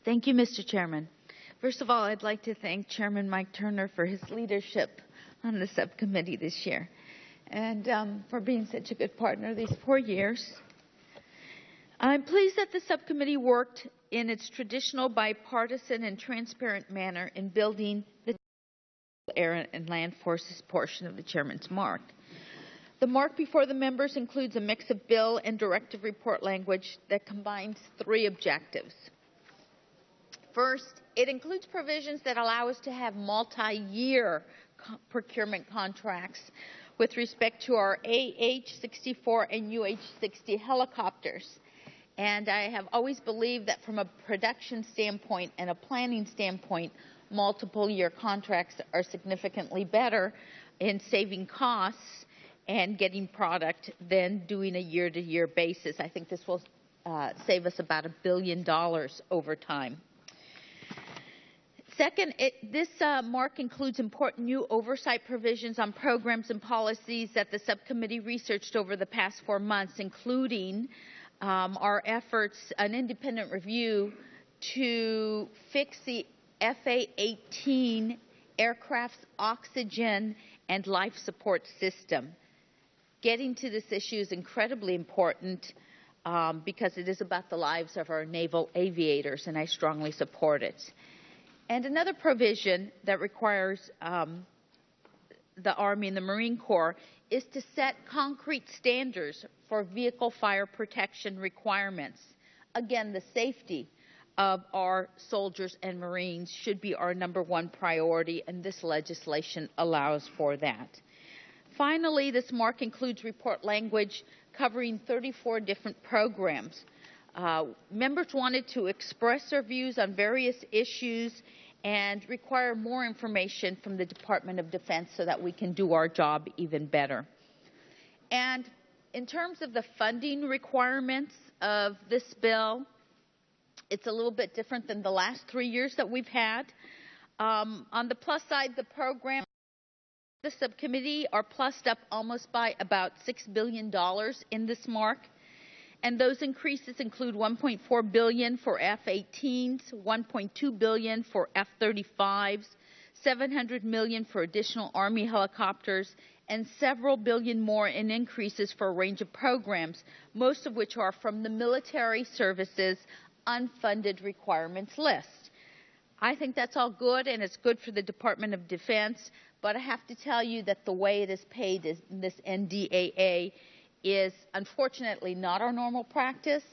Thank you, Mr. Chairman. First of all, I'd like to thank Chairman Mike Turner for his leadership on the subcommittee this year and for being such a good partner these 4 years. I'm pleased that the subcommittee worked in its traditional bipartisan and transparent manner in building the Air and Land Forces portion of the Chairman's Mark. The mark before the members includes a mix of bill and directive report language that combines 3 objectives. First, it includes provisions that allow us to have multi-year procurement contracts with respect to our AH-64 and UH-60 helicopters. And I have always believed that from a production standpoint and a planning standpoint, multiple-year contracts are significantly better in saving costs and getting product than doing a year-to-year basis. I think this will save us about $1 billion over time. Second, this mark includes important new oversight provisions on programs and policies that the subcommittee researched over the past 4 months, including our efforts, an independent review to fix the FY17 aircraft's oxygen and life support system. Getting to this issue is incredibly important because it is about the lives of our naval aviators, and I strongly support it. And another provision that requires the Army and the Marine Corps is to set concrete standards for vehicle fire protection requirements. Again, the safety of our soldiers and Marines should be our #1 priority, and this legislation allows for that. Finally, this mark includes report language covering 34 different programs. Members wanted to express their views on various issues and require more information from the Department of Defense so that we can do our job even better. And in terms of the funding requirements of this bill, it's a little bit different than the last 3 years that we've had. On the plus side, the program, the subcommittee are plussed up almost by about $6 billion in this mark. And those increases include $1.4 billion for F-18s, $1.2 billion for F-35s, $700 million for additional Army helicopters, and several billion more in increases for a range of programs, most of which are from the military services unfunded requirements list. I think that's all good, and it's good for the Department of Defense, but I have to tell you that the way it is paid in this NDAA is unfortunately not our normal practice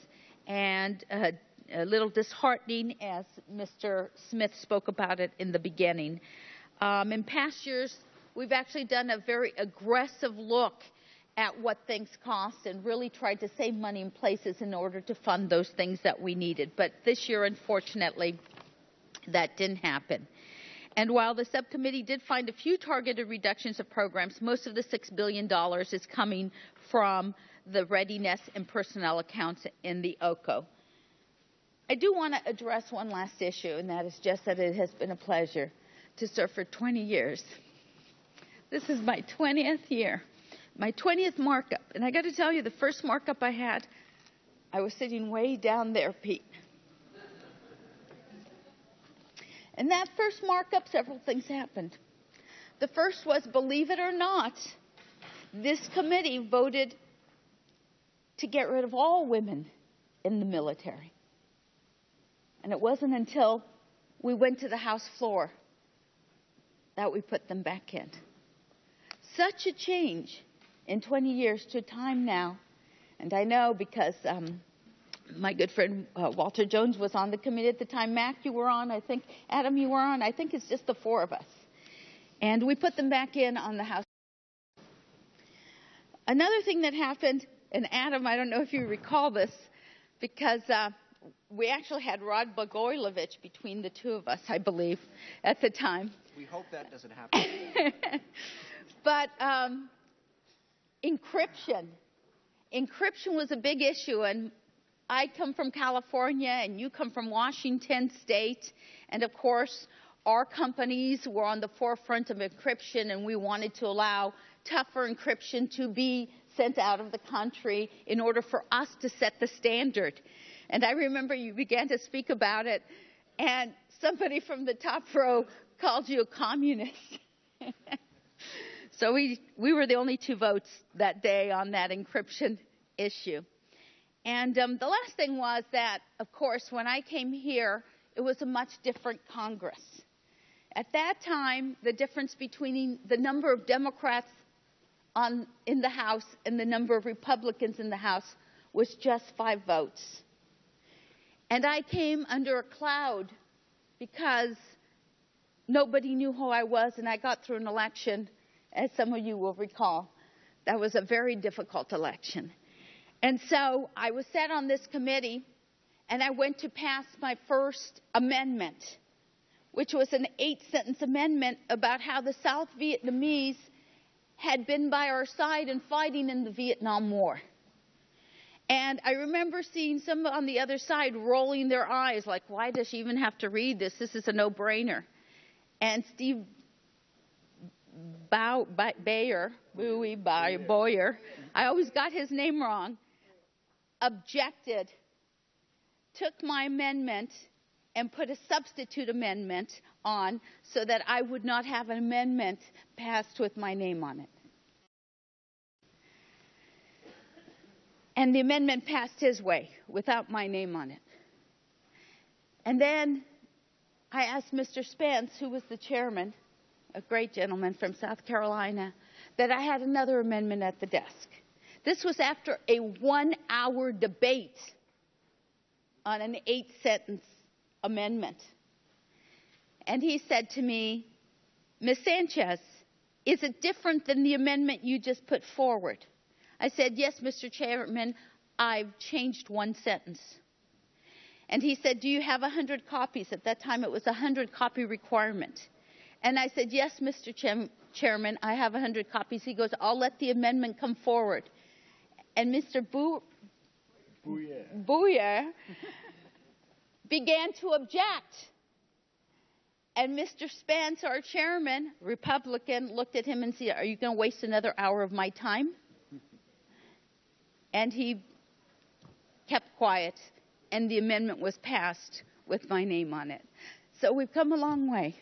and a little disheartening, as Mr. Smith spoke about it in the beginning. In past years, we've actually done a very aggressive look at what things cost and really tried to save money in places in order to fund those things that we needed. But this year, unfortunately, that didn't happen. And while the subcommittee did find a few targeted reductions of programs, most of the $6 billion is coming from the readiness and personnel accounts in the OCO. I do want to address one last issue, and that is just that it has been a pleasure to serve for 20 years. This is my 20th year, my 20th markup. And I got to tell you, the first markup I had, I was sitting way down there, Pete. And that first markup, several things happened. The first was, believe it or not, this committee voted to get rid of all women in the military. And it wasn't until we went to the House floor that we put them back in. Such a change in 20 years to time now. And I know because my good friend Walter Jones was on the committee at the time. Mac, you were on. I think, Adam, you were on. I think it's just the 4 of us. And we put them back in on the House. Another thing that happened, and Adam, I don't know if you recall this, because we actually had Rod Blagojevich between the 2 of us, I believe, at the time. We hope that doesn't happen. But encryption. Encryption was a big issue, and I come from California, and you come from Washington State, and of course, our companies were on the forefront of encryption, and we wanted to allow tougher encryption to be sent out of the country in order for us to set the standard. And I remember you began to speak about it, and somebody from the top row called you a communist. So we were the only 2 votes that day on that encryption issue. And the last thing was that, of course, when I came here, it was a much different Congress. At that time, the difference between the number of Democrats in the House and the number of Republicans in the House was just 5 votes. And I came under a cloud because nobody knew who I was, and I got through an election, as some of you will recall. That was a very difficult election. And so I was set on this committee, and I went to pass my first amendment, which was an 8-sentence amendment about how the South Vietnamese had been by our side and fighting in the Vietnam War. And I remember seeing some on the other side rolling their eyes like, why does she even have to read this? This is a no-brainer. And Steve Boyer, I always got his name wrong, objected, took my amendment and put a substitute amendment on so that I would not have an amendment passed with my name on it. And the amendment passed his way without my name on it. And then I asked Mr. Spence, who was the chairman, a great gentleman from South Carolina, that I had another amendment at the desk. This was after a 1-hour debate on an 8-sentence amendment. And he said to me, Ms. Sanchez, is it different than the amendment you just put forward? I said, yes, Mr. Chairman, I've changed 1 sentence. And he said, do you have 100 copies? At that time, it was a 100-copy requirement. And I said, yes, Mr. Chairman, I have 100 copies. He goes, I'll let the amendment come forward. And Mr. Boyer began to object. And Mr. Spence, our chairman, Republican, looked at him and said, are you going to waste another hour of my time? And he kept quiet, and the amendment was passed with my name on it. So we've come a long way.